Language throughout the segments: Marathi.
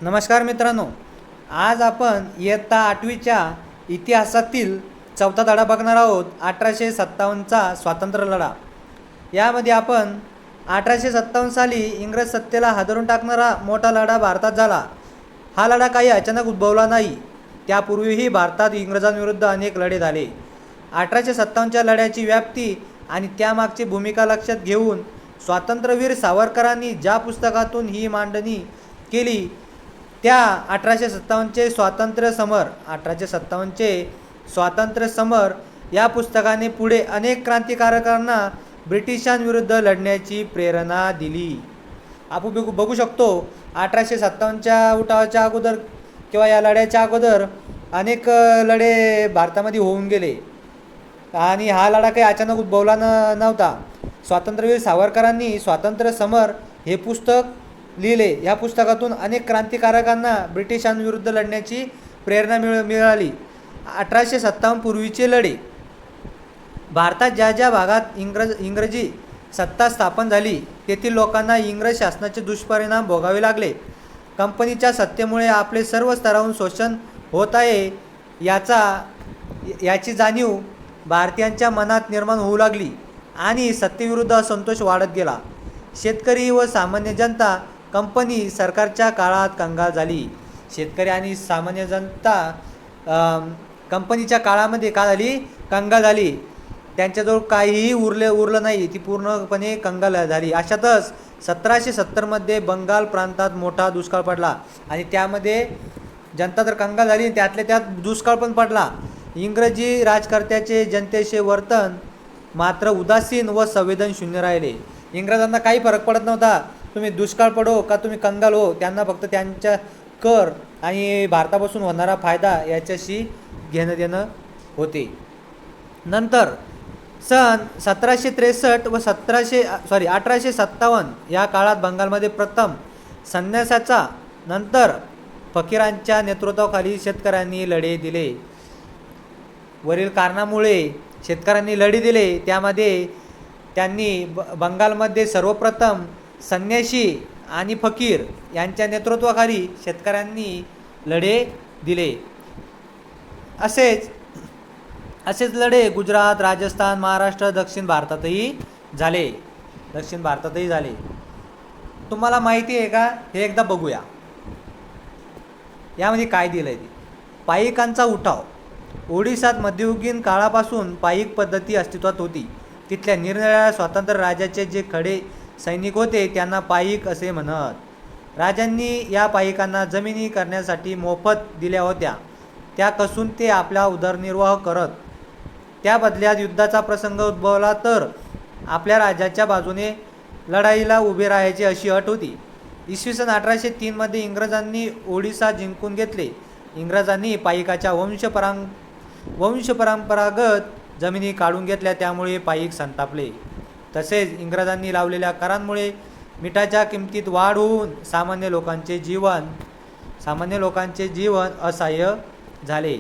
नमस्कार मित्रांनो, आज आपण इयत्ता 8वीच्या इतिहासातील चौथा धडा बघणार आहोत. 1857चा स्वातंत्र्य लढा. यामध्ये आपण 1857 साली इंग्रज सत्तेला हादरून टाकणारा मोठा लढा भारतात झाला. हा लढा काही अचानक उद्भवला नाही. त्यापूर्वीही भारतात इंग्रजांविरुद्ध अनेक लढे झाले. 1857च्या लढ्याची व्याप्ती आणि त्यामागची भूमिका लक्षात घेऊन स्वातंत्र्यवीर सावरकरांनी ज्या पुस्तकातून ही मांडणी केली त्या 1857चे स्वातंत्र्य समर या पुस्तकाने पुढे अनेक क्रांतिकारकांना ब्रिटिशांविरुद्ध लढण्याची प्रेरणा दिली. आपण बघू शकतो 1857च्या उठावाच्या अगोदर किंवा या लढ्याच्या अगोदर अनेक लढे भारतामध्ये होऊन गेले आणि हा लढा काही अचानक उद्भवला नव्हता. स्वातंत्र्यवीर सावरकरांनी स्वातंत्र्य समर हे पुस्तक लिहिले. या पुस्तकातून अनेक क्रांतिकारकांना ब्रिटिशांविरुद्ध लढण्याची प्रेरणा मिळाली. 1857 पूर्वीचे लढे. भारतात ज्या ज्या भागात इंग्रजी सत्ता स्थापन झाली तेथील लोकांना इंग्रज शासनाचे दुष्परिणाम भोगावे लागले. कंपनीच्या सत्तेमुळे आपले सर्व स्तरावरून शोषण होत आहे याची जाणीव भारतीयांच्या मनात निर्माण होऊ लागली आणि सत्तेविरुद्ध असंतोष वाढत गेला. शेतकरी व सामान्य जनता कंपनी सरकारच्या काळात कंगाल झाली. शेतकरी आणि सामान्य जनता कंपनीच्या काळामध्ये का झाली? कंगाल झाली. त्यांच्याजवळ काहीही उरलं नाही. ती पूर्णपणे कंगाल झाली. अशातच 1770मध्ये बंगाल प्रांतात मोठा दुष्काळ पडला आणि त्यामध्ये जनता तर कंगाल झाली, त्यातल्या त्यात दुष्काळ पण पडला. इंग्रजी राजकर्त्याचे जनतेचे वर्तन मात्र उदासीन व संवेदनशून्य राहिले. इंग्रजांना काही फरक पडत नव्हता. तुम्ही दुष्काळ पडो का तुम्ही कंगाल हो, त्यांना फक्त त्यांच्या कर आणि भारतापासून होणारा फायदा याच्याशी घेणं देणं होते. नंतर सन 1763 व 1857 या काळात बंगालमध्ये प्रथम संन्यासाचा नंतर फकीरांच्या नेतृत्वाखाली शेतकऱ्यांनी लढे दिले. वरील कारणामुळे शेतकऱ्यांनी लढे दिले. त्यामध्ये त्यांनी बंगालमध्ये सर्वप्रथम संन्यासी आणि फकीर यांच्या नेतृत्वाखाली शेतकऱ्यांनी लढे दिले. असेच लढे गुजरात, राजस्थान, महाराष्ट्र, दक्षिण भारतातही झाले. तुम्हाला माहिती आहे का? हे एकदा बघूया. यामध्ये काय दिलं आहे ते. पाईकांचा उठाव. ओडिसात मध्ययुगीन काळापासून पाईक पद्धती अस्तित्वात होती. तिथल्या निरनिराळ्या स्वातंत्र्य राज्याचे जे खडे सैनिक होते त्यांना पाईक असे म्हणत. राजांनी या पाईकांना जमिनी करण्यासाठी मोफत दिल्या होत्या. त्या कसून ते आपला उदरनिर्वाह करत. त्या बदल्यात युद्धाचा प्रसंग उद्भवला तर आपल्या राज्याच्या बाजूने लढाईला उभे राहायची अशी अट होती. इसवी सन 1803मध्ये इंग्रजांनी ओडिसा जिंकून घेतले. इंग्रजांनी पाईकाच्या वंशपरंपरागत जमिनी काढून घेतल्या. त्यामुळे पाईक संतापले. तसेच इंग्रजांनी लावलेल्या करांमुळे मिठाच्या किमतीत वाढ होऊन सामान्य लोकांचे जीवन असह्य झाले.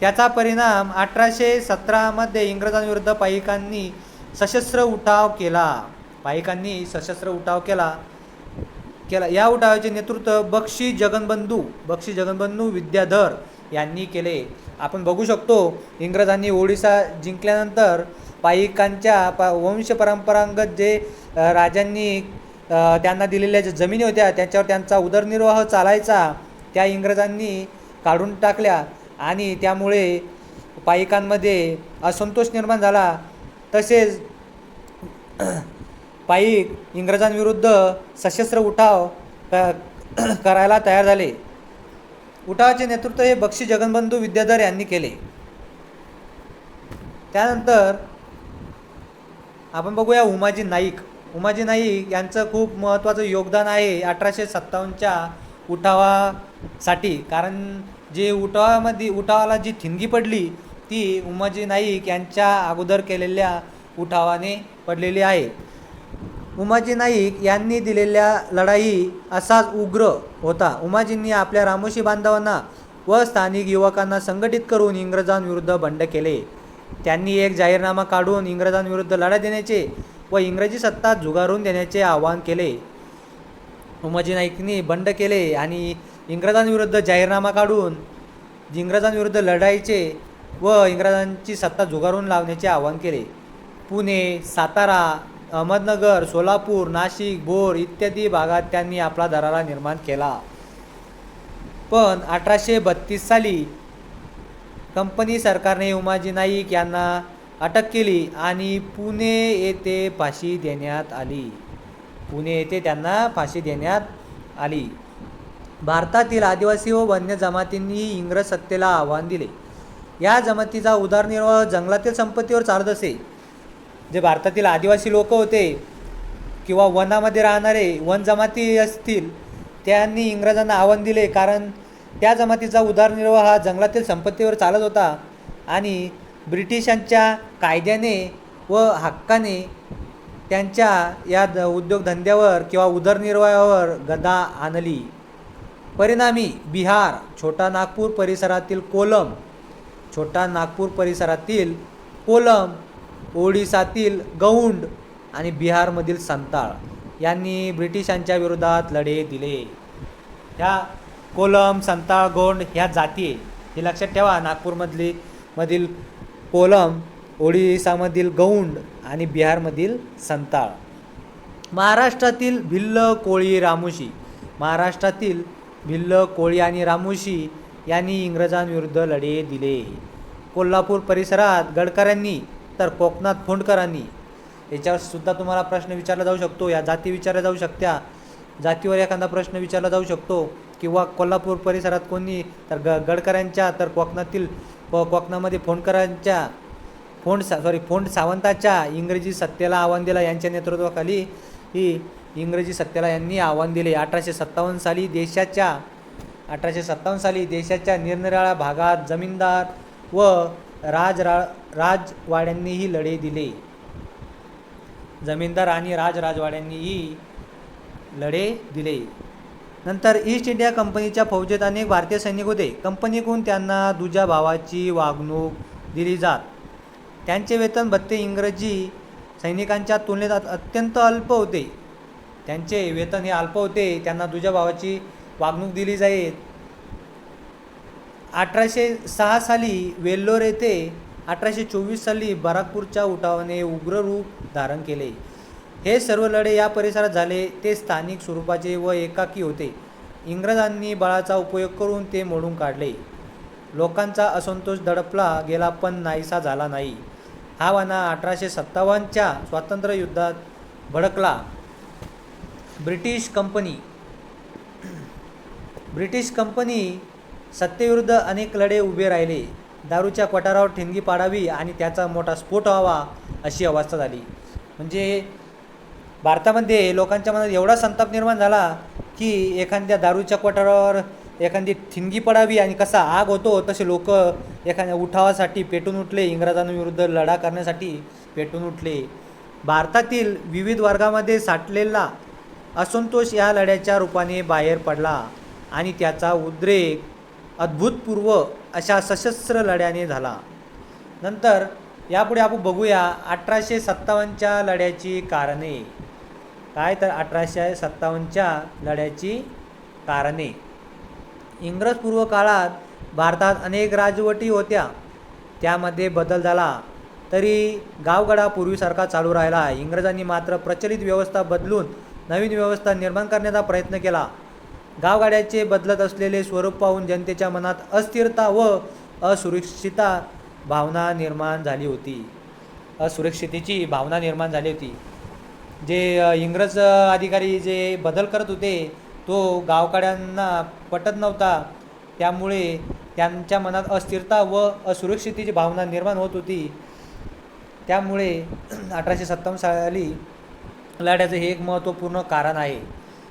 त्याचा परिणाम 1817मध्ये इंग्रजांविरुद्ध पाईकांनी सशस्त्र उठाव केला. या उठावाचे नेतृत्व बक्षी जगनबंधू विद्याधर यांनी केले. आपण बघू शकतो इंग्रजांनी ओडिसा जिंकल्यानंतर पाईकांच्या वंशपरंपरागत जे राजांनी त्यांना दिलेल्या ज्या जमिनी होत्या त्याच्यावर त्यांचा उदरनिर्वाह चालायचा त्या इंग्रजांनी काढून टाकल्या आणि त्यामुळे पाईकांमध्ये असंतोष निर्माण झाला. तसेच पाईक इंग्रजांविरुद्ध सशस्त्र उठाव करायला तयार झाले. उठावाचे नेतृत्व हे बक्षी जगनबंधू विद्याधर यांनी केले. त्यानंतर आपण बघूया उमाजी नाईक यांचं खूप महत्त्वाचं योगदान आहे 1857च्या उठावासाठी. कारण जे उठावाला जी ठिणगी पडली ती उमाजी नाईक यांच्या अगोदर केलेल्या उठावाने पडलेली आहे. उमाजी नाईक यांनी दिलेल्या लढाई असाच उग्र होता. उमाजींनी आपल्या रामोशी बांधवांना व स्थानिक युवकांना संघटित करून इंग्रजांविरुद्ध बंड केले. त्यांनी एक जाहीरनामा काढून इंग्रजांविरुद्ध लढा देण्याचे व इंग्रजी सत्ता झुगारून देण्याचे आवाहन केले. उमाजी नाईकनी बंड केले आणि इंग्रजांविरुद्ध जाहीरनामा काढून इंग्रजांविरुद्ध लढायचे व इंग्रजांची सत्ता झुगारून लावण्याचे आवाहन केले. पुणे, सातारा, अहमदनगर, सोलापूर, नाशिक, भोर इत्यादी भागात त्यांनी आपला दरारा निर्माण केला. पण 1832 साली कंपनी सरकारने उमाजी नाईक यांना अटक केली आणि पुणे येथे फाशी देण्यात आली. पुणे येथे त्यांना फाशी देण्यात आली. भारतातील आदिवासी व वन्य जमातींनी इंग्रज सत्तेला आव्हान दिले. या जमातीचा उदरनिर्वाह जंगलातील संपत्तीवर चालत असे. जे भारतातील आदिवासी लोक होते किंवा वनामध्ये राहणारे वन जमाती असतील, त्यांनी इंग्रजांना आव्हान दिले, कारण त्या जमातीचा उदरनिर्वाह हा जंगलातील संपत्तीवर चालत होता आणि ब्रिटिशांच्या कायद्याने व हक्काने त्यांच्या या उद्योगधंद्यावर किंवा उदरनिर्वाहावर गदा आणली. परिणामी बिहार, छोटा नागपूर परिसरातील कोलम, ओडिसातील गौंड आणि बिहारमधील संताळ यांनी ब्रिटिशांच्या विरोधात लढे दिले. ह्या कोलम, संताळ, गोंड ह्या जाती आहे, हे लक्षात ठेवा. मधील कोलम, ओडिसामधील गौंड आणि बिहारमधील संताळ. महाराष्ट्रातील भिल्ल, कोळी आणि रामोशी यांनी इंग्रजांविरुद्ध लढे दिले. कोल्हापूर परिसरात गडकऱ्यांनी तर कोकणात फोंडकरांनी. याच्यावर सुद्धा तुम्हाला प्रश्न विचारला जाऊ शकतो. या जाती विचारल्या जाऊ शकत्या. जातीवर एखादा प्रश्न विचारला जाऊ शकतो. किंवा कोल्हापूर परिसरात कोणी तर गडकऱ्यांच्या, तर कोकणामध्ये फोंड सावंताच्या इंग्रजी सत्तेला आव्हान दिला. यांच्या नेतृत्वाखाली ही इंग्रजी सत्तेला यांनी आव्हान दिले. 1857 साली देशाच्या निरनिराळ्या भागात जमीनदार व राजवाड्यांनीही लढे दिले. जमीनदार आणि राजवाड्यांनीही लढे दिले. नंतर ईस्ट इंडिया कंपनीच्या फौजेत अनेक भारतीय सैनिक होते. कंपनीकडून त्यांना दुजा भावाची वागणूक दिली जात. त्यांचे वेतन भत्ते इंग्रजी सैनिकांच्या तुलनेत अत्यंत अल्प होते. त्यांचे वेतन हे अल्प होते. त्यांना दुजा भावाची वागणूक दिली जाईल. 1806 साली वेल्लोर येथे, 1824 साली बराकपूरच्या उठावाने उग्र रूप धारण केले. हे सर्व लढे या परिसरात झाले. ते स्थानिक स्वरूपाचे व एकाकी होते. इंग्रजांनी बळाचा उपयोग करून ते मोडून काढले. लोकांचा असंतोष दडपला गेला पण नाहीसा झाला नाही. हा वाना 1857च्या स्वातंत्र्य युद्धात भडकला. ब्रिटिश कंपनी सत्तेविरुद्ध अनेक लढे उभे राहिले. दारूच्या कोठारावर ठिणगी पाडावी आणि त्याचा मोठा स्फोट व्हावा अशी अवस्था झाली. म्हणजे भारतामध्ये लोकांच्या मनात एवढा संताप निर्माण झाला की एखाद्या दारूच्या कोठारावर एखादी ठिणगी पडावी आणि कसा आग होतो तसे लोक एखाद्या उठावासाठी पेटून उठले. इंग्रजांविरुद्ध लढा करण्यासाठी पेटून उठले. भारतातील विविध वर्गामध्ये साठलेला असंतोष या लढ्याच्या रूपाने बाहेर पडला आणि त्याचा उद्रेक अभूतपूर्व अशा सशस्त्र लढ्याने झाला. नंतर यापुढे आपण बघूया 1857च्या लढ्याची कारणे. काय तर 1857च्या लढ्याची कारणे. इंग्रजपूर्व काळात भारतात अनेक राजवटी होत्या. त्यामध्ये बदल झाला तरी गावगडा पूर्वीसारखा चालू राहिला. इंग्रजांनी मात्र प्रचलित व्यवस्था बदलून नवीन व्यवस्था निर्माण करण्याचा प्रयत्न केला. गावगाड्याचे बदलत असलेले स्वरूप पाहून जनतेच्या मनात अस्थिरता व असुरक्षिततेची भावना निर्माण झाली होती. जे इंग्रज अधिकारी जे बदल करत होते तो गावगाड्यांना पटत नव्हता. त्यामुळे त्यांच्या मनात अस्थिरता व असुरक्षिततेची भावना निर्माण होत होती. त्यामुळे 1857 साली लढ्याचं हे एक महत्त्वपूर्ण कारण आहे.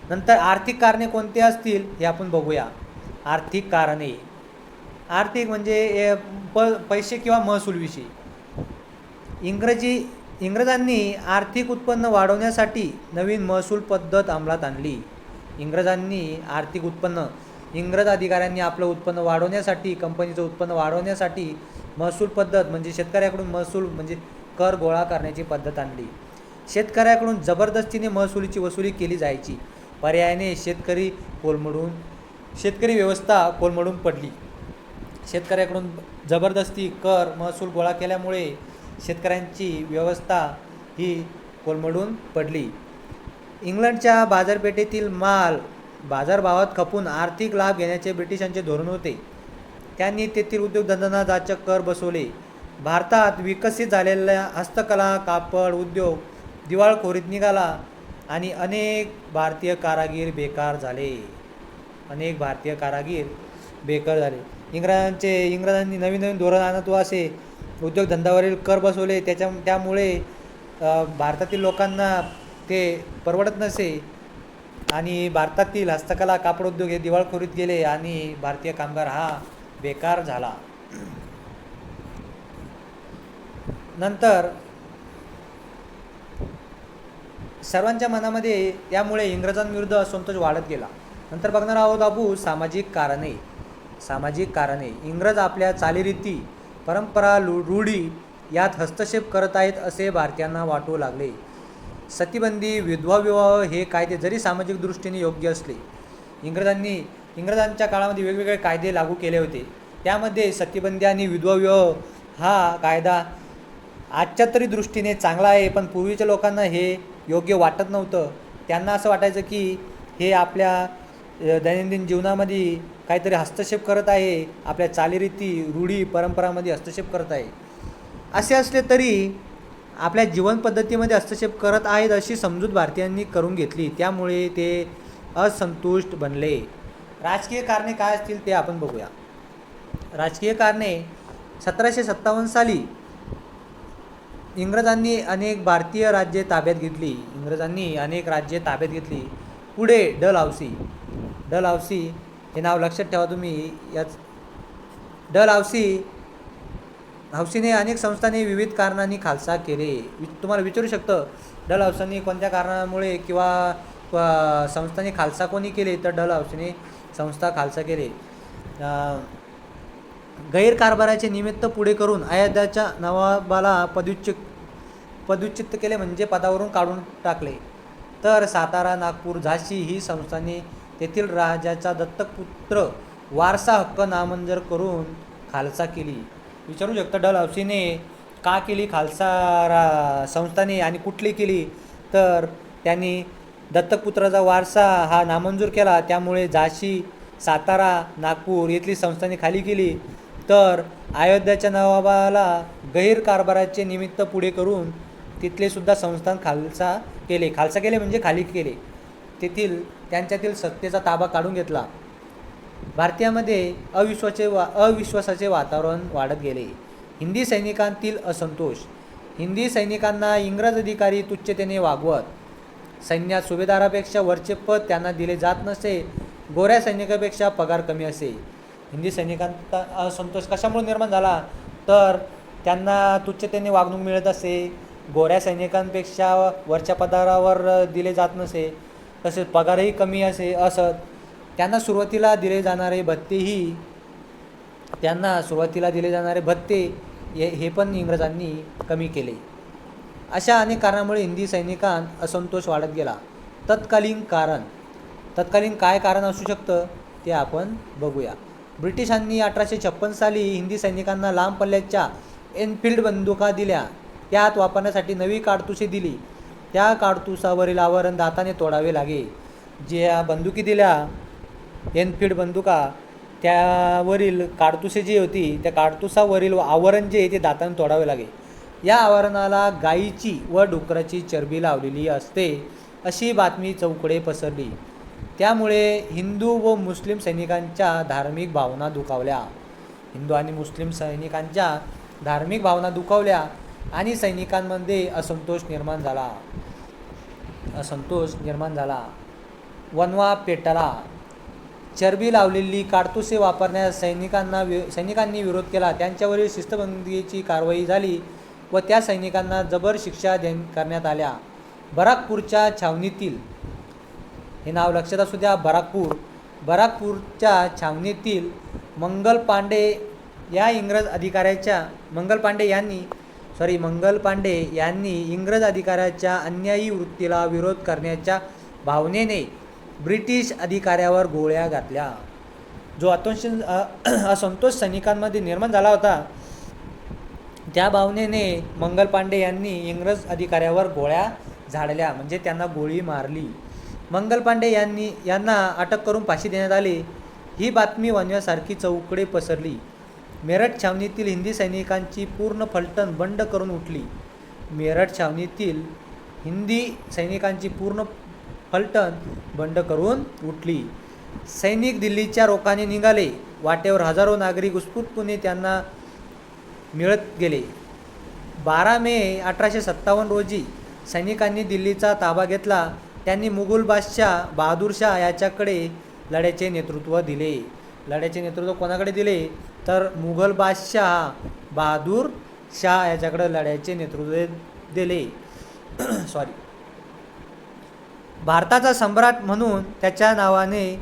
नंतर आर्थिक कारणे कोणते असतील हे आपण बघूया. आर्थिक कारणे. आर्थिक म्हणजे पैसे किंवा महसूलविषयी. इंग्रजांनी आर्थिक उत्पन्न वाढवण्यासाठी नवीन महसूल पद्धत अंमलात आणली. इंग्रज अधिकाऱ्यांनी आपलं उत्पन्न वाढवण्यासाठी, कंपनीचं उत्पन्न वाढवण्यासाठी महसूल पद्धत म्हणजे शेतकऱ्याकडून महसूल म्हणजे कर गोळा करण्याची पद्धत आणली. शेतकऱ्याकडून जबरदस्तीने महसुलीची वसुली केली जायची. पर्यायाने शेतकरी व्यवस्था कोलमडून पडली. शेतकऱ्याकडून जबरदस्ती कर महसूल गोळा केल्यामुळे शेतकऱ्यांची व्यवस्था ही कोलमडून पडली. इंग्लंडच्या बाजारपेठेतील माल बाजारभावात खपून आर्थिक लाभ घेण्याचे ब्रिटिशांचे धोरण होते. त्यांनी तेथील उद्योगधंद्यांना जाचक कर बसवले. भारतात विकसित झालेल्या हस्तकला कापड उद्योग दिवाळखोरीत निघाला आणि अनेक भारतीय कारागीर बेकार झाले. इंग्रजांनी नवीन नवीन धोरण आणत व असे उद्योगधंद्यावरील कर बसवले. त्यामुळे भारतातील लोकांना ते परवडत नसे आणि भारतातील हस्तकला कापड उद्योग हे दिवाळखोरीत गेले आणि भारतीय कामगार हा बेकार झाला. नंतर सर्वांच्या मनामध्ये त्यामुळे इंग्रजांविरुद्ध असंतोष वाढत गेला. नंतर बघणार आहोत आपण सामाजिक कारणे. इंग्रज आपल्या चालीरीती परंपरा रूढी यात हस्तक्षेप करत आहेत असे भारतीयांना वाटू लागले. सतीबंदी विधवा विवाह हे कायदे जरी सामाजिक दृष्टीने योग्य असले, इंग्रजांच्या काळामध्ये वेगवेगळे कायदे लागू केले होते. त्यामध्ये सतीबंदी आणि विधवा विवाह हा कायदा आजच्या तरी दृष्टीने चांगला आहे, पण पूर्वीच्या लोकांना हे योग्य वाटत नव्हतं. त्यांना असं वाटायचं की हे आपल्या दैनंदिन जीवनामध्ये काहीतरी हस्तक्षेप करत आहे, आपल्या चालीरीती रूढी परंपरामध्ये हस्तक्षेप करत आहे. असे असले तरी आपल्या जीवनपद्धतीमध्ये हस्तक्षेप करत आहेत अशी समजूत भारतीयांनी करून घेतली. त्यामुळे ते असंतुष्ट बनले. राजकीय कारणे काय असतील ते आपण बघूया. राजकीय कारणे 1757 साली इंग्रजांनी अनेक राज्ये ताब्यात घेतली. पुढे डलहौसी हे नाव लक्षात ठेवा तुम्ही. हौसीने अनेक संस्थांनी विविध कारणांनी खालसा केले. तुम्हाला विचारू शकतं डलहौसीने कोणत्या कारणामुळे किंवा संस्थांनी खालसा कोणी केले, तर डलहौसीने संस्था खालसा केले. गैरकारभाराचे निमित्त पुढे करून अयोध्याच्या नवाबाला पदच्युत केले, म्हणजे पदावरून काढून टाकले. तर सातारा नागपूर झाशी ही संस्थाने तेथील राजाचा दत्तक पुत्र वारसा हक्क नामंजूर करून खालसा केली. विचारू शकतं डलहौसीने का केली खालसा संस्थाने आणि कुठली केली, तर त्यांनी दत्तकपुत्राचा वारसा हा नामंजूर केला. त्यामुळे झाशी सातारा नागपूर येथील संस्थाने खाली केली. तर अयोध्याच्या नवाबाला गैरकारभाराचे निमित्त पुढे करून तिथले सुद्धा संस्थान खालसा केले म्हणजे खाली केले. त्यांच्यातील सत्तेचा ताबा काढून घेतला. भारतीयामध्ये अविश्वासाचे वातावरण वाढत गेले. हिंदी सैनिकांतील असंतोष. हिंदी सैनिकांना इंग्रज अधिकारी तुच्छतेने वागवत. सैन्यात सुभेदारापेक्षा वरचे पद त्यांना दिले जात नसे. गोऱ्या सैनिकापेक्षा पगार कमी असे. हिंदी सैनिकांचा असंतोष कशामुळे निर्माण झाला, तर त्यांना तुच्छतेने वागणूक मिळत असे, गोऱ्या सैनिकांपेक्षा वरच्या पदावर दिले जात नसे, तसेच पगारही कमी असत. त्यांना सुरुवातीला दिले जाणारे भत्ते हे पण इंग्रजांनी कमी केले. अशा अनेक कारणामुळे हिंदी सैनिकांत असंतोष वाढत गेला. तत्कालीन काय कारण असू शकतं ते आपण बघूया. ब्रिटिशांनी 1856 साली हिंदी सैनिकांना लांब पल्ल्याच्या एनफिल्ड बंदुका दिल्या. त्यात वापरण्यासाठी नवी काडतुसे दिली. त्या काडतुसावरील आवरण दाताने तोडावे लागे. ज्या बंदुकी दिल्या एनफिल्ड बंदुका, त्यावरील काडतुसे जी होती त्या काडतुसावरील आवरण जे ते दाताने तोडावे लागे. या आवरणाला गायीची व डुकराची चरबी लावलेली असते अशी बातमी चौकडे पसरली. त्यामुळे हिंदू व मुस्लिम सैनिकांच्या धार्मिक भावना दुखावल्या आणि सैनिकांमध्ये असंतोष निर्माण झाला. वणवा पेटला. चरबी लावलेली काडतुसे वापरण्यास सैनिकांनी विरोध केला. त्यांच्यावरील शिस्तबंदीची कारवाई झाली व त्या सैनिकांना जबर शिक्षा करण्यात आल्या. बराकपूरच्या छावणीतील, हे नाव लक्षात असू द्या, बराकपूरच्या छावणीतील मंगल पांडे यांनी इंग्रज अधिकाऱ्याच्या अन्यायी वृत्तीला विरोध करण्याच्या भावनेने ब्रिटिश अधिकाऱ्यावर गोळ्या घातल्या. जो असंतोष सैनिकांमध्ये निर्माण झाला होता, त्या भावनेने मंगल पांडे यांनी इंग्रज अधिकाऱ्यावर गोळ्या झाडल्या, म्हणजे त्यांना गोळी मारली. मंगल पांडे यांना अटक करून फाशी देण्यात आली. ही बातमी वणव्यासारखी चौकडे पसरली. मेरठ छावणीतील हिंदी सैनिकांची पूर्ण फलटण बंड करून उठली. मेरठ छावणीतील हिंदी सैनिकांची पूर्ण फलटण बंड करून उठली. सैनिक दिल्लीच्या रोखाने निघाले. वाटेवर हजारो नागरिक उत्स्फूर्तपणे त्यांना मिळत गेले. 12 मे 1857 रोजी सैनिकांनी दिल्लीचा ताबा घेतला. त्यांनी मुघल बादशाह बहादूर शाह याच्याकडे लढ्याचे नेतृत्व दिले. लढ्याचे नेतृत्व कोणाकडे दिले? तर मुघल बादशाह बहादूर शाह याच्याकडे लढ्याचे नेतृत्व दिले. भारताचा सम्राट म्हणून त्याच्या नावाने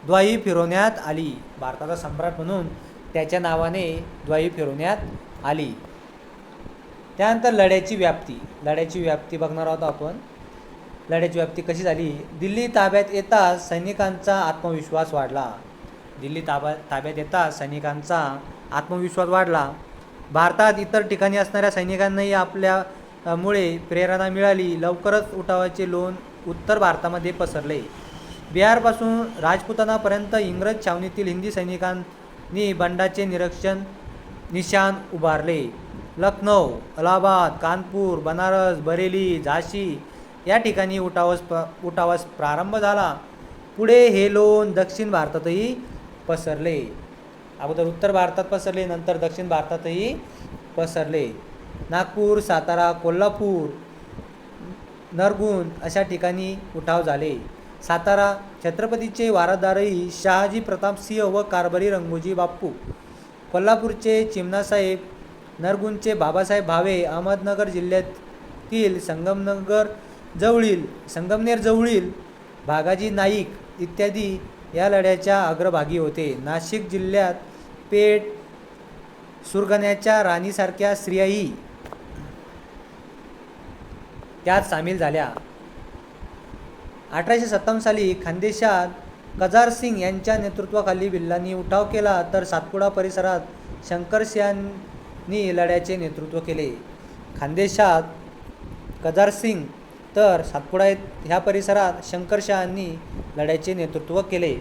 द्वाही फिरवण्यात आली. भारताचा सम्राट म्हणून त्याच्या नावाने द्वाही फिरवण्यात आली. त्यानंतर लढ्याची व्याप्ती बघणार आहोत आपण. लढ्याची व्याप्ती कशी झाली? दिल्ली ताब्यात येताच सैनिकांचा आत्मविश्वास वाढला. ताब्यात येताच सैनिकांचा आत्मविश्वास वाढला. भारतात इतर ठिकाणी असणाऱ्या सैनिकांनाही आपल्यामुळे प्रेरणा मिळाली. लवकरच उठावाचे लोण उत्तर भारतामध्ये पसरले. बिहारपासून राजपुतानापर्यंत इंग्रज छावणीतील हिंदी सैनिकांनी बंडाचे निशाण उभारले. लखनौ, अलाहाबाद, कानपूर, बनारस, बरेली, झाशी या ठिकाणी उठावास प्रारंभ झाला. पुढे हे लोण दक्षिण भारतातही पसरले. अगोदर उत्तर भारतात पसरले, नंतर दक्षिण भारतातही पसरले. नागपूर, सातारा, कोल्हापूर, नरगुन अशा ठिकाणी उठाव झाले. सातारा छत्रपतीचे वारसदारही शहाजी प्रतापसिंह व कारभारी रंगोजी बापू. कोल्हापूरचे चिमणासाहेब, नरगुनचे बाबासाहेब भावे, अहमदनगर जिल्ह्यातील संगमनेर जवळील भागाजी नाईक इत्यादी या लढ्याच्या अग्रभागी होते. नाशिक जिल्ह्यात पेठ, सुरगाण्याच्या राणीसारख्या स्त्रियाही त्यात सामील झाल्या. 1857 साली खानदेशात कजारसिंग यांच्या नेतृत्वाखाली भिल्लांनी उठाव केला, तर सातपुडा परिसरात शंकरसिंहांनी लढ्याचे नेतृत्व केले. खानदेशात कजारसिंग तर सातपुडा ह्या परिसरात शंकरशहांनी लढ्याचे नेतृत्व केले.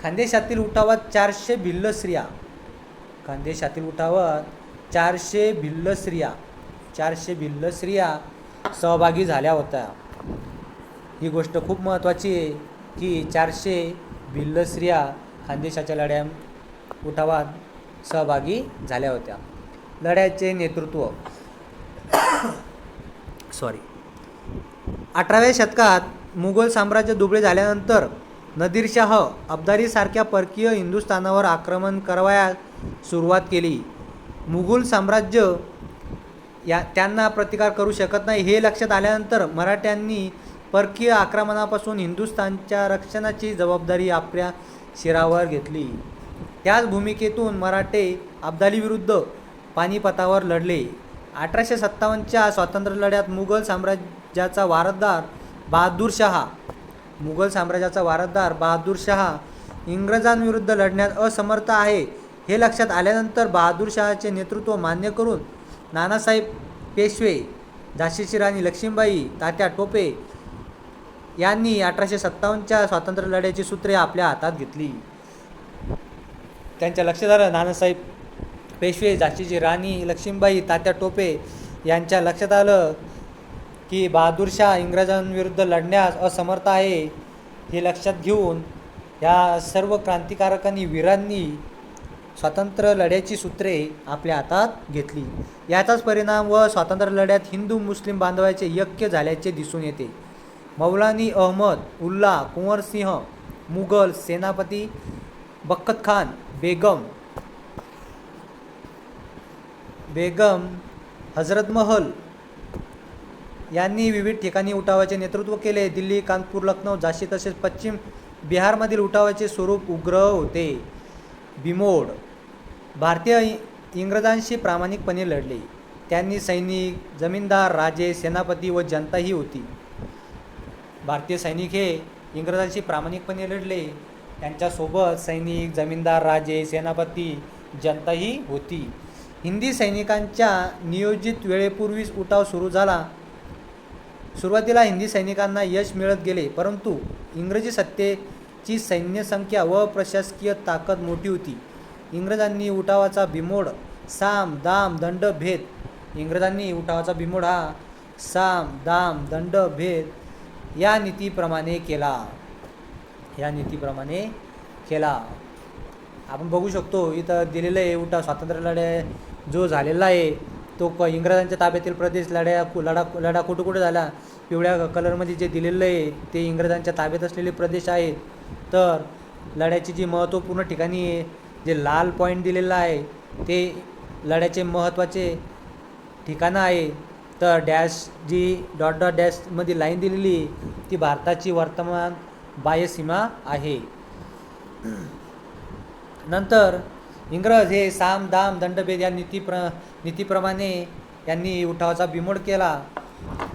खानदेशातील उठावात 400 भिल्ल स्त्रिया सहभागी झाल्या होत्या. ही गोष्ट खूप महत्त्वाची आहे की 400 भिल्ल स्त्रिया खानदेशाच्या उठावात सहभागी झाल्या होत्या. लढ्याचे नेतृत्व 18व्या शतकात मुघल साम्राज्य दुबळे झाल्यानंतर नादिरशाह अब्दालीसारख्या परकीय हिंदुस्थानावर आक्रमण करावयास सुरुवात केली. मुघल साम्राज्य त्यांना प्रतिकार करू शकत नाही हे लक्षात आल्यानंतर मराठ्यांनी परकीय आक्रमणापासून हिंदुस्थानच्या रक्षणाची जबाबदारी आपल्या शिरावर घेतली. त्याच भूमिकेतून मराठे अब्दालीविरुद्ध पानिपतावर लढले. 1857च्या स्वातंत्र्य लढ्यात मुघल साम्राज्याचा वारसदार बहादूर शहा इंग्रजांविरुद्ध लढण्यात असमर्थ आहे हे लक्षात आल्यानंतर बहादूर शहाचे नेतृत्व मान्य करून नानासाहेब पेशवे, झाशीची राणी लक्ष्मीबाई, तात्या टोपे यांनी 1857च्या स्वातंत्र्य लढ्याची सूत्रे आपल्या हातात घेतली. त्यांच्या लक्षात आलं, नानासाहेब पेशवे, झाशीची राणी लक्ष्मीबाई, तात्या टोपे यांच्या लक्षात आलं की बहादूर शाह इंग्रजांविरुद्ध लढण्यास असमर्थ आहे. हे लक्षात घेऊन या सर्व क्रांतिकारकांनी वीरांनी स्वातंत्र्य लढ्याची सूत्रे आपल्या हातात घेतली. याचाच परिणाम व स्वातंत्र्य लढ्यात हिंदू मुस्लिम बांधवांचे ऐक्य झाल्याचे दिसून येते. मौलानी अहमद उल्ला, कुंवर सिंह, मुघल सेनापती बख्त खान, बेगम हजरत महल यांनी विविध ठिकाणी उठावाचे नेतृत्व केले. दिल्ली, कानपूर, लखनौ, झाशी तसेच पश्चिम बिहारमधील उठावाचे स्वरूप उग्र होते. बिमोड भारतीय इंग्रजांशी प्रामाणिकपणे लढले. त्यांनी सैनिक, जमीनदार, राजे, सेनापती व जनताही होती. भारतीय सैनिक हे इंग्रजांशी प्रामाणिकपणे लढले. त्यांच्यासोबत सैनिक, जमीनदार, राजे, सेनापती, जनताही होती. हिंदी सैनिकांच्या नियोजित वेळेपूर्वीच उठाव सुरू झाला. सुरुवातीला हिंदी सैनिकांना यश मिळत गेले, परंतु इंग्रजी सत्तेची सैन्यसंख्या व प्रशासकीय ताकद मोठी होती. इंग्रजांनी उठावाचा बिमोड साम, दाम, दंड, भेद इंग्रजांनी उठावाचा बिमोड हा साम, दाम, दंड, भेद या नीतीप्रमाणे केला. आपण बघू शकतो इथं दिलेलं आहे उठाव स्वातंत्र्य लढा जो झालेला आहे तो इंग्रजांच्या ताब्यातील प्रदेश लढा कुठे झाला. पिवळ्या कलरमध्ये जे दिलेलं आहे ते इंग्रजांच्या ताब्यात असलेले प्रदेश आहेत. तर लढ्याची जी महत्त्वपूर्ण ठिकाणी आहे, जे लाल पॉईंट दिलेला आहे ते लढ्याचे महत्त्वाचे ठिकाणं आहे. तर डॅश जी डॉट डॉट डॅशमध्ये लाईन दिलेली ती भारताची वर्तमान बाह्यसीमा आहे. नंतर इंग्रज हे साम, दाम, दंडभेद या नीतीप्रमाणे यांनी उठावाचा बिमोड केला.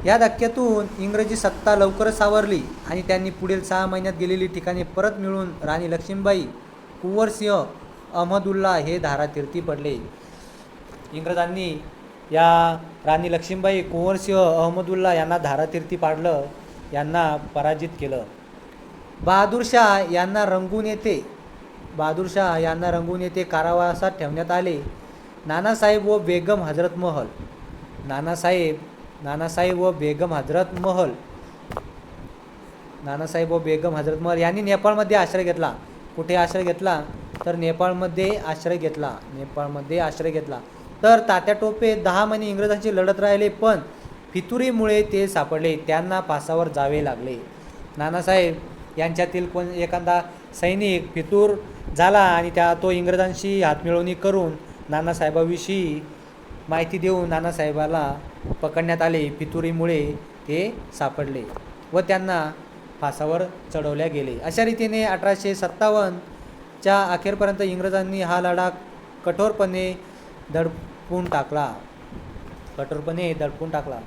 या धक्क्यातून इंग्रजी सत्ता लवकरच सावरली आणि त्यांनी पुढील 6 महिन्यात गेलेली ठिकाणे परत मिळवून राणी लक्ष्मीबाई, कुंवरसिंह, अहमदुल्ला हे धारातीर्थी पडले. इंग्रजांनी या राणी लक्ष्मीबाई, कुंवरसिंह, अहमदुल्ला यांना धारातीर्थी पाडलं, यांना पराजित केलं. बहादूर शाह यांना रंगून येथे कारावासात ठेवण्यात आले. नानासाहेब व बेगम हजरत महल यांनी नेपाळमध्ये आश्रय घेतला. कुठे आश्रय घेतला? तर नेपाळमध्ये आश्रय घेतला. तर तात्या टोपे 10 महिने इंग्रजांशी लढत राहिले, पण फितुरीमुळे ते सापडले. त्यांना फासावर जावे लागले. नानासाहेब यांच्यातील एखादा सैनिक फितूर झाला आणि तो इंग्रजांशी हातमिळवणी करून नानासाहेबाविषयी माहिती देऊन नानासाहेबाला पकडण्यात आले. फितुरीमुळे ते सापडले व त्यांना फासावर चढवल्या गेले. अशा रीतीने 1857च्या अखेरपर्यंत इंग्रजांनी हा लढा कठोरपणे दडपून टाकला.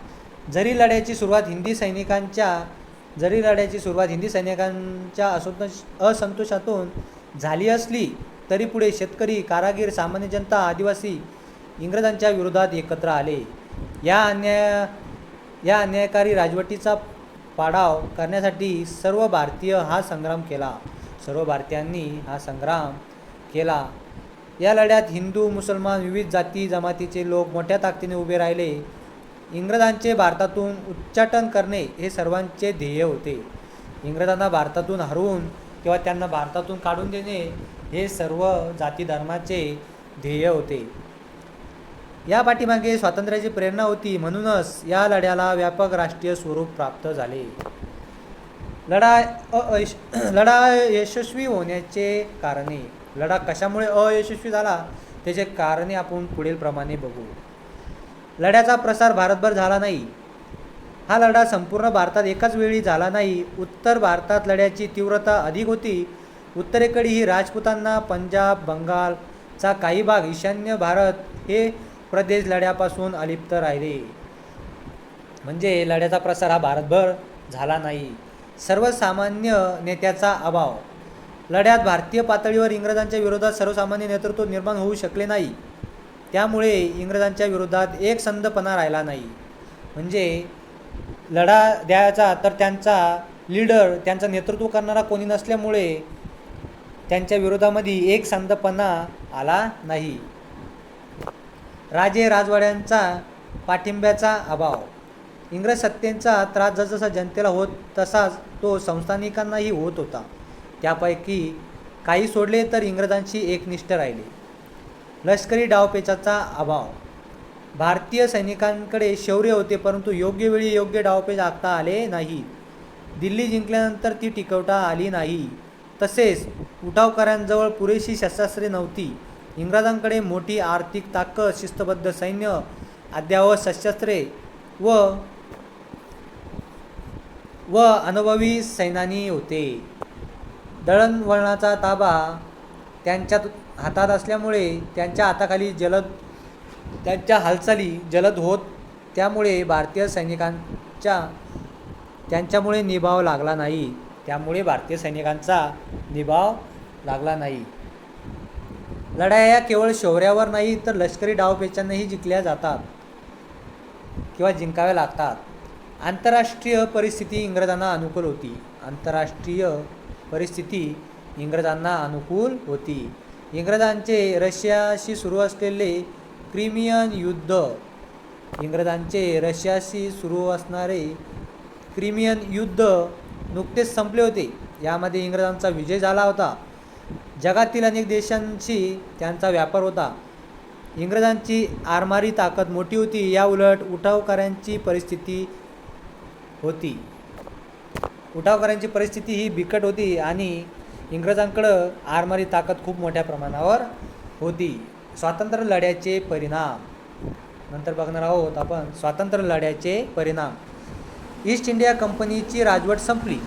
जरी लढ्याची सुरुवात हिंदी सैनिकांच्या असंतोषातून झाली असली तरी पुढे शेतकरी, कारागीर, सामान्य जनता, आदिवासी इंग्रजांच्या विरोधात एकत्र आले. या अन्यायकारी राजवटीचा पाडाव करण्यासाठी सर्व भारतीयांनी हा संग्राम केला. या लढ्यात हिंदू, मुसलमान, विविध जाती जमातीचे लोक मोठ्या ताकदीने उभे राहिले. इंग्रजांचे भारतातून उच्चाटन करणे हे सर्वांचे ध्येय होते. इंग्रजांना भारतातून हरवून किंवा त्यांना भारतातून काढून देणे हे सर्व जाती धर्माचे ध्येय होते. या पाठीमागे स्वातंत्र्याची प्रेरणा होती. म्हणूनच या लढ्याला व्यापक राष्ट्रीय स्वरूप प्राप्त झाले. लढा यशस्वी होण्याचे कारणे. लढा कशामुळे अयशस्वी झाला त्याचे कारणे आपण पुढील प्रमाणे बघू. लढ्याचा प्रसार भारतभर झाला नाही. हा लढा संपूर्ण भारतात एकाच वेळी झाला नाही. उत्तर भारतात लढ्याची तीव्रता अधिक होती. उत्तरेकडील राजपुतांना, पंजाब, बंगालचा काही भाग, ईशान्य भारत हे प्रदेश लढ्यापासून अलिप्त राहिले. म्हणजे लढ्याचा प्रसार हा भारतभर झाला नाही. सर्वसामान्य नेत्याचा अभाव. लढ्यात भारतीय पातळीवर इंग्रजांच्या विरोधात सर्वसामान्य नेतृत्व निर्माण होऊ शकले नाही. त्यामुळे इंग्रजांच्या विरोधात एकसंधपणा राहिला नाही. म्हणजे लढा द्यायचा तर त्यांचा लीडर, त्यांचं नेतृत्व करणारा कोणी नसल्यामुळे त्यांच्या विरोधामध्ये एकसंधपणा आला नाही. राजे राजवाड्यांचा पाठिंब्याचा अभाव. इंग्रज सत्तेचा त्रास जसजसा जनतेला होत तसाच तो संस्थानिकांनाही होत होता. त्यापैकी काही सोडले तर इंग्रजांशी एकनिष्ठ राहिले. लष्करी डावपेचाचा अभाव. भारतीय सैनिकांकडे शौर्य होते, परंतु योग्य वेळी योग्य डावपेच आखता आले नाही. दिल्ली जिंकल्यानंतर ती टिकवता आली नाही. तसेच उठावकऱ्यांजवळ पुरेशी शस्त्रास्त्रे नव्हती. इंग्रजांकडे मोठी आर्थिक ताकद, शिस्तबद्ध सैन्य, अद्ययावत शस्त्रास्त्रे व अनुभवी सैनानी होते. दळणवळणाचा ताबा त्यांच्या हातात असल्यामुळे त्यांच्या हालचाली जलद होत. त्यामुळे भारतीय सैनिकांचा त्यांच्यामुळे निभाव लागला नाही. त्यामुळे भारतीय सैनिकांचा निभाव लागला नाही. लढाया केवळ शौर्यावर नाही तर लष्करी डावपेचांनाही जिंकल्या जातात किंवा जिंकाव्या लागतात. आंतरराष्ट्रीय परिस्थिती इंग्रजांना अनुकूल होती. आंतरराष्ट्रीय परिस्थिती इंग्रजांना अनुकूल होती. इंग्रजांचे रशियाशी सुरू असलेले क्रिमियन युद्ध इंग्रजांचे रशियाशी सुरू असणारे क्रिमियन युद्ध नुकतेच संपले होते. यामध्ये इंग्रजांचा विजय झाला होता. जगातील अनेक देशांशी त्यांचा व्यापार होता. इंग्रजांची आरमारी ताकद मोठी होती. या उलट उठावकऱ्यांची परिस्थिती ही बिकट होती आणि इंग्रजांकडं आरमारी ताकद खूप मोठ्या प्रमाणावर होती. स्वातंत्र्य लढ्याचे परिणाम नंतर बघणार आहोत आपण. स्वातंत्र्य लढ्याचे परिणाम. ईस्ट इंडिया कंपनीची राजवट संपली.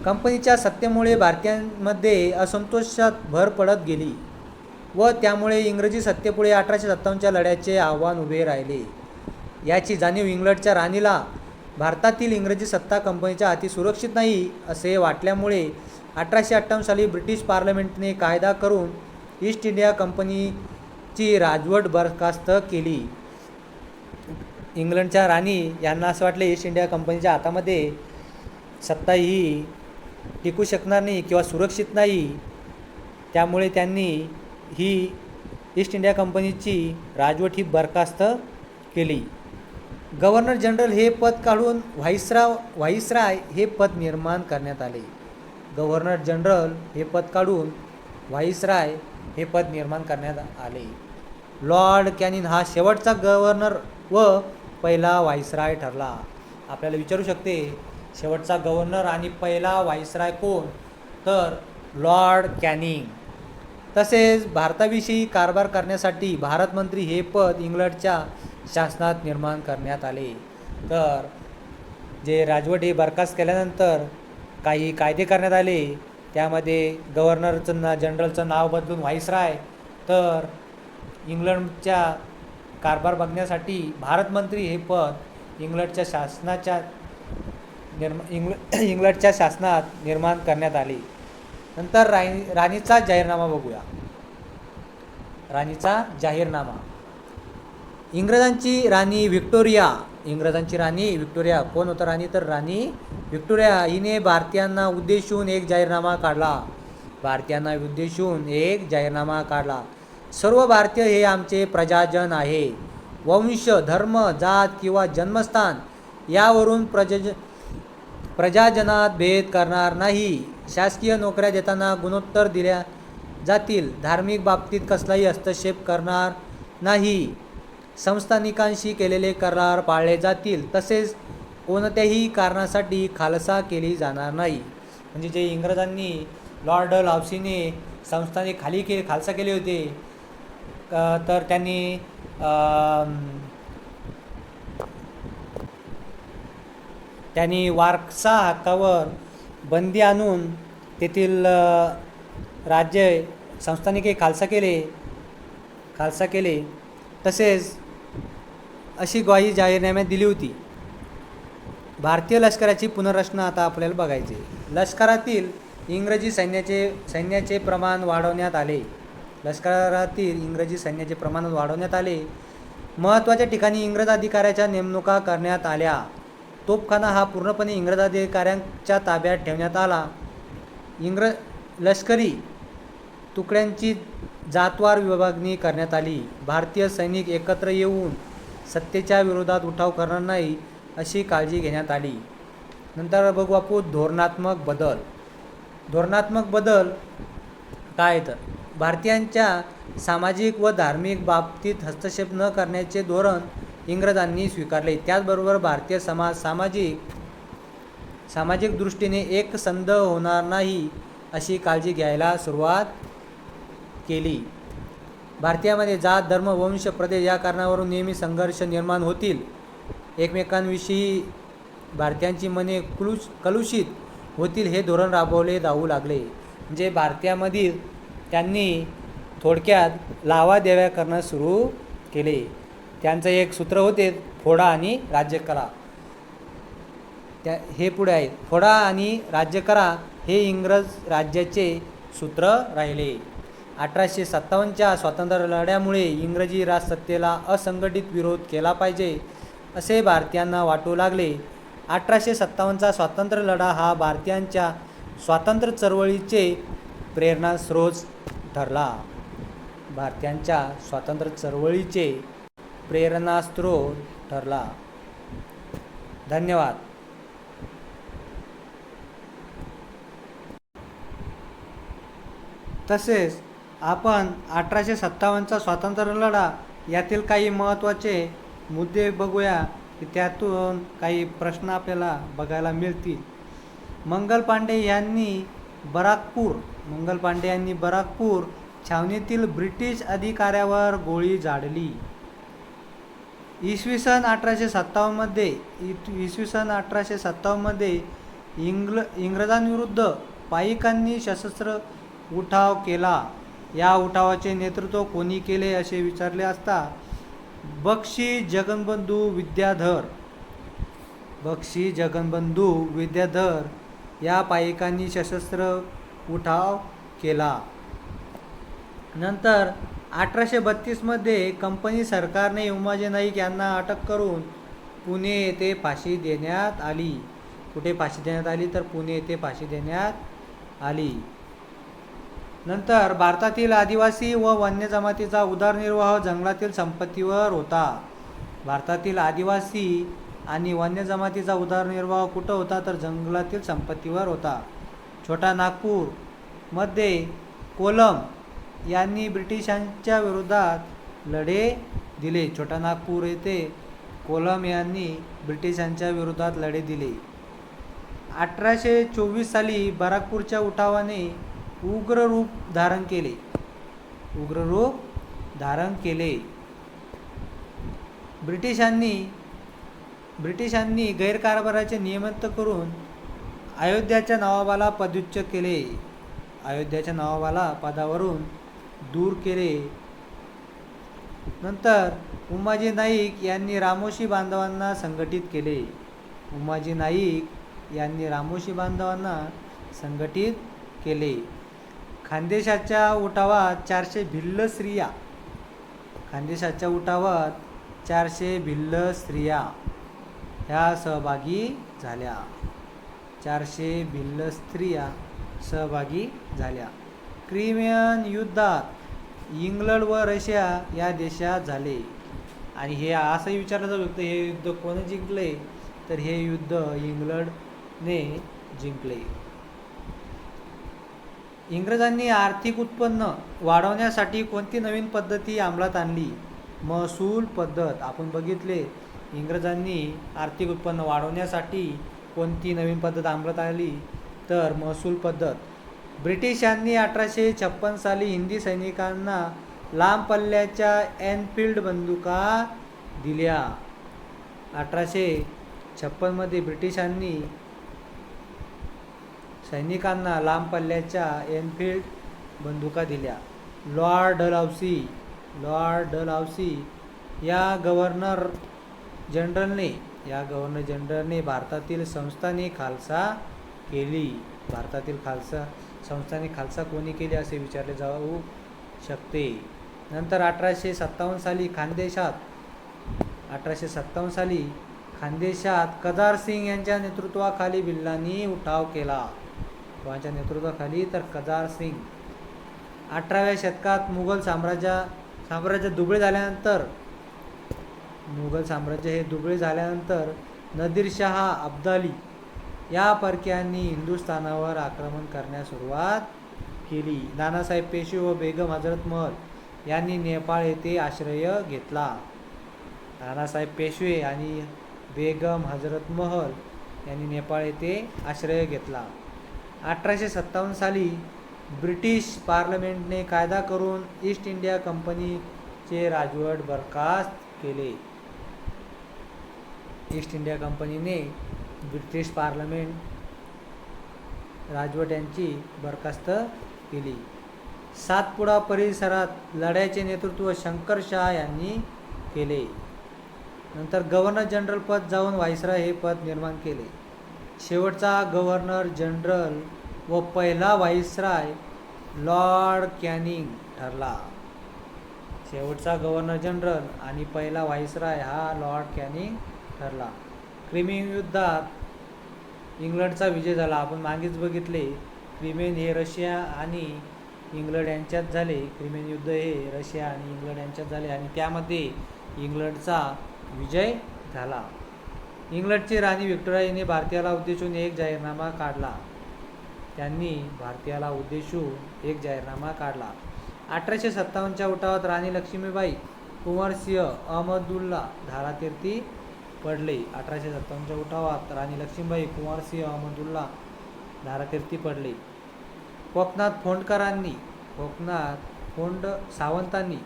कंपनीच्या सत्तेमुळे भारतीयांमध्ये असंतोषात भर पडत गेली व त्यामुळे इंग्रजी सत्तेपुढे 1857च्या लढ्याचे आव्हान उभे राहिले. याची जाणीव इंग्लंडच्या राणीला भारतातील इंग्रजी सत्ता कंपनीच्या हाती सुरक्षित नाही असे वाटल्यामुळे 1858 साली ब्रिटिश पार्लमेंटने कायदा करून ईस्ट इंडिया कंपनीची राजवट बरखास्त केली. इंग्लंडच्या राणी यांना असं वाटले ईस्ट इंडिया कंपनीच्या हातामध्ये सत्ता ही टिकू शकणार नाही किंवा सुरक्षित नाही. त्यामुळे त्यांनी ही ईस्ट इंडिया कंपनीची राजवट ही बरखास्त केली. गव्हर्नर जनरल हे पद काढून व्हाईसराय हे पद निर्माण करण्यात आले. गव्हर्नर जनरल हे पद काढून व्हाईसराय हे पद निर्माण करण्यात आले. लॉर्ड कॅनिंग हा शेवटचा गव्हर्नर व पहिला व्हाईसराय ठरला. आपल्याला विचारू शकते शेवटचा गव्हर्नर आणि पहिला व्हाईसराय कोण, तर लॉर्ड कॅनिंग. तसेच भारताविषयी कारभार करण्यासाठी भारत मंत्री हे पद इंग्लंडच्या शासनात निर्माण करण्यात आले. तर जे राजवट हे बरखास्त केल्यानंतर काही कायदे करण्यात आले. त्यामध्ये गव्हर्नरचं जनरलचं नाव बदलून व्हाईसराय, तर इंग्लंडच्या कारभार बघण्यासाठी भारत मंत्री हे पद इंग्लंडच्या शासनात निर्माण करण्यात आले. नंतर राणीचा जाहीरनामा बघूया. राणीचा जाहीरनामा. इंग्रजांची राणी व्हिक्टोरिया कोण होतं राणी, तर राणी व्हिक्टोरिया हिने भारतीयांना उद्देशून एक जाहीरनामा काढला. सर्व भारतीय हे आमचे प्रजाजन आहे. वंश, धर्म, जात किंवा जन्मस्थान यावरून प्रजाजनात भेद करणार नाही. शासकीय नोकऱ्या देताना गुणोत्तर दिल्या जातील. धार्मिक बाबतीत कसलाही हस्तक्षेप करणार नाही. संस्थानिकांशी केलेले करार पाळले जातील. तसेच कोणत्याही कारणासाठी खालसा केली जाणार नाही. म्हणजे जे इंग्रजांनी लॉर्ड डलहौसीने संस्थानिक खालसा केले होते, तर त्यांनी वारसा हक्कावर बंदी आणून तेथील राज्य संस्थानिके खालसा केले. तसेच अशी ग्वाही जाहीरनाम्यात दिली होती. भारतीय लष्कराची पुनर्रचना आता आपल्याला बघायची. लष्करातील इंग्रजी सैन्याचे प्रमाण वाढवण्यात आले. महत्त्वाच्या ठिकाणी इंग्रज अधिकाऱ्याच्या नेमणुका करण्यात आल्या. तोफखाना हा पूर्णपणे इंग्रज अधिकाऱ्यांच्या ताब्यात ठेवण्यात आला. लष्करी तुकड्यांची जातवार विभागणी करण्यात आली. भारतीय सैनिक एकत्र येऊन सत्तेच्या विरोधात उठाव करणार नाही अशी काळजी घेण्यात आली. नंतर बघू आपण धोरणात्मक बदल काय, तर भारतीयांच्या सामाजिक व धार्मिक बाबतीत हस्तक्षेप न करण्याचे धोरण इंग्रजांनी स्वीकारले. त्याचबरोबर भारतीय समाज सामाजिक दृष्टीने एकसंध होणार नाही अशी काळजी घ्यायला सुरुवात केली. भारतीयामध्ये जात, धर्म, वंश, प्रदेश या कारणावरून नेहमी संघर्ष निर्माण होतील. एकमेकांविषयी भारतीयांची मने कलुषित होतील हे धोरण राबवले जाऊ लागले. म्हणजे भारतीयामधील त्यांनी थोडक्यात लावादेव्या करणं सुरू केले. त्यांचं एक सूत्र होते फोडा आणि राज्य करा. हे पुढे आहेत. फोडा आणि राज्य करा हे इंग्रज राज्याचे सूत्र राहिले. 1857च्या स्वातंत्र्य लढ्यामुळे इंग्रजी राजसत्तेला असंघटित विरोध केला पाहिजे असे भारतीयांना वाटू लागले. 1857चा स्वातंत्र्य लढा हा भारतीयांच्या स्वातंत्र्य चळवळीचे प्रेरणास्रोत ठरला. भारतीयांच्या स्वातंत्र्य चळवळीचे प्रेरणास्रोत ठरला. धन्यवाद. तसेच आपण 1857चा स्वातंत्र्य लढा यातील काही महत्त्वाचे मुद्दे बघूया की त्यातून काही प्रश्न आपल्याला बघायला मिळतील. मंगल पांडे यांनी बराकपूर छावणीतील ब्रिटिश अधिकाऱ्यावर गोळी झाडली. इसवी सन 1857मध्ये इंग्रजांविरुद्ध पाईकांनी सशस्त्र उठाव केला. या उठावाचे नेतृत्व कोणी केले असे विचारले असता बक्षी जगनबंधू विद्याधर या पाईकांनी सशस्त्र उठाव केला. नंतर 1832मध्ये कंपनी सरकारने उमाजी नाईक यांना अटक करून पुणे येथे फाशी देण्यात आली. कुठे फाशी देण्यात आली तर पुणे येथे फाशी देण्यात आली. नंतर भारतातील आदिवासी व वन्य जमातीचा उदरनिर्वाह जंगलातील संपत्तीवर होता. भारतातील आदिवासी आणि वन्य जमातीचा उदरनिर्वाह कुठं होता तर जंगलातील संपत्तीवर होता. छोटा नागपूर मध्ये कोलम यांनी ब्रिटिशांच्या विरोधात लढे दिले. छोटा नागपूर येथे कोलम यांनी ब्रिटिशांच्या विरोधात लढे दिले. 1824 साली बराकपूरच्या उठावाने उग्र रूप धारण केले. ब्रिटिशांनी गैरकारभाराचे नियमित करून अयोध्याच्या नवाबाला पदच्युत केले. अयोध्याच्या नवाबाला पदावरून दूर केले. नंतर उमाजी नाईक यांनी रामोशी बांधवांना संघटित केले. उमाजी नाईक यांनी रामोशी बांधवांना संघटित केले. खानदेशाच्या उठावात 400 भिल्ल स्त्रिया ह्या सहभागी झाल्या. 400 भिल्ल स्त्रिया सहभागी झाल्या. क्रिमियन युद्धात इंग्लंड व रशिया या देशात झाले. आणि हे असंही विचारलं जाऊ शकतं हे युद्ध कोणी जिंकले तर हे युद्ध इंग्लंडने जिंकले. इंग्रजांनी आर्थिक उत्पन्न वाढवण्यासाठी कोणती नवीन पद्धती अंमलात आणली? महसूल पद्धत. आपण बघितले इंग्रजांनी आर्थिक उत्पन्न वाढवण्यासाठी कोणती नवीन पद्धत अंमलात आली तर महसूल पद्धत. ब्रिटिशांनी 1856 साली हिंदी सैनिकांना लांब पल्ल्याच्या एनफील्ड बंदुका दिल्या. 1856 मध्ये ब्रिटिशांनी सैनिकांना लांब पल्ल्याच्या एनफील्ड बंदुका दिल्या. लॉर्ड डलहौसी या गव्हर्नर जनरलने भारतातील संस्थाने खालसा केली. संस्थाने खालसा कोणी केली असे विचारले जाऊ शकते. नंतर 1857 साली खानदेशात कदार सिंग यांच्या नेतृत्वाखाली भिल्लांनी उठाव केला. कोणाच्या नेतृत्वाखाली तर कदार सिंग. 18व्या शतकात मुघल साम्राज्य दुबळे झाल्यानंतर नादिरशाह अब्दाली या परक्यांनी हिंदुस्थानावर आक्रमण करण्यास सुरुवात केली. नानासाहेब पेशवे व बेगम हजरत महल यांनी नेपाळ येथे आश्रय घेतला. नानासाहेब पेशवे आणि बेगम हजरत महल यांनी नेपाळ येथे आश्रय घेतला. 1857 साली ब्रिटिश पार्लमेंटने कायदा करून ईस्ट इंडिया कंपनीचे राजवट बरखास्त केले. ईस्ट इंडिया कंपनीने ब्रिटिश पार्लमेंट राजवट यांची बरखास्त केली. सातपुडा परिसरात लढ्याचे नेतृत्व शंकरशाह यांनी केले. नंतर गव्हर्नर जनरल पद जाऊन व्हाईसरॉय हे पद निर्माण केले. शेवटचा गव्हर्नर जनरल व पहिला व्हाईसराय लॉर्ड कॅनिंग ठरला. शेवटचा गव्हर्नर जनरल आणि पहिला व्हाईसराय हा लॉर्ड कॅनिंग ठरला. क्रिमियन युद्धात इंग्लंडचा विजय झाला. आपण मागेच बघितले, क्रिमियन हे रशिया आणि इंग्लंड यांच्यात झाले. क्रिमियन युद्ध हे रशिया आणि इंग्लंड यांच्यात झाले आणि त्यामध्ये इंग्लंडचा विजय झाला. इंग्लंडची राणी व्हिक्टोरिया हिने भारतीयाला उद्देशून एक जाहीरनामा काढला. त्यांनी भारतीयाला उद्देशून एक जाहीरनामा काढला. 1857च्या उठावात राणी लक्ष्मीबाई कुंवरसिंह अहमदुल्ला धारातीर्थी पडले. 1857च्या उठावात राणी लक्ष्मीबाई कुंवरसिंह अहमदुल्ला धारातीर्थी पडले. कोकणात सावंतांनी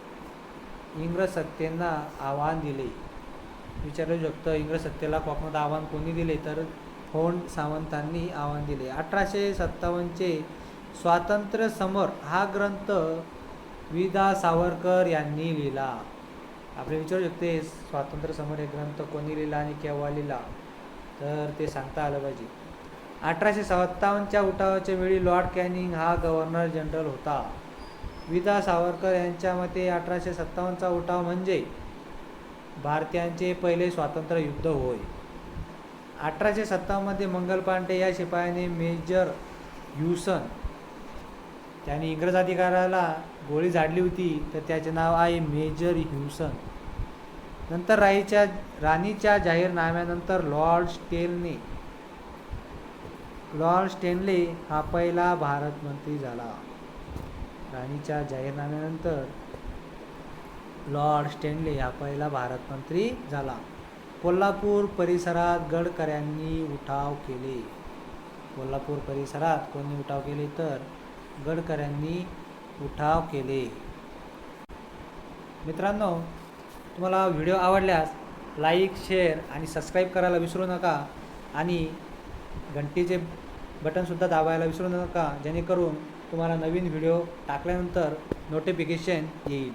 इंग्रज सत्तेला आव्हान दिले. विचारू शकतं, इंग्रज सत्तेला कोकणात आव्हान कोणी दिले, तर फोंड सावंतांनी आव्हान दिले. 1857चे स्वातंत्र्य समर हा ग्रंथ वि. दा. सावरकर यांनी लिहिला. आपले विचारू शकते, स्वातंत्र्य समर हे ग्रंथ कोणी लिहिला आणि केव्हा लिहिला, तर ते सांगता आलं पाहिजे. 1857च्या उठावाच्या वेळी लॉर्ड कॅनिंग हा गव्हर्नर जनरल होता. वि. दा. सावरकर यांच्या मते 1857चा उठाव म्हणजे भारतीयांचे पहिले स्वातंत्र्य युद्ध होय. 1857मध्ये मंगल पांडे या शिपायाने मेजर ह्युसन त्याने इंग्रज अधिकाऱ्याला गोळी झाडली होती, तर त्याचे नाव आहे मेजर ह्युसन. नंतर राणीच्या जाहीरनाम्यानंतर लॉर्ड स्टॅनले हा पहिला भारत मंत्री झाला. राणीच्या जाहीरनाम्यानंतर लॉर्ड स्टॅनले हा पहिला भारत मंत्री झाला. कोल्हापूर परिसरात गडकऱ्यांनी उठाव केले. कोल्हापूर परिसरात कोणी उठाव केले, तर गडकऱ्यांनी उठाव केले. मित्रांनो, तुम्हाला व्हिडिओ आवडल्यास लाईक, शेअर आणि सबस्क्राईब करायला विसरू नका आणि घंटीचे बटनसुद्धा दाबायला विसरू नका, जेणेकरून तुम्हाला नवीन व्हिडिओ टाकल्यानंतर नोटिफिकेशन येईल.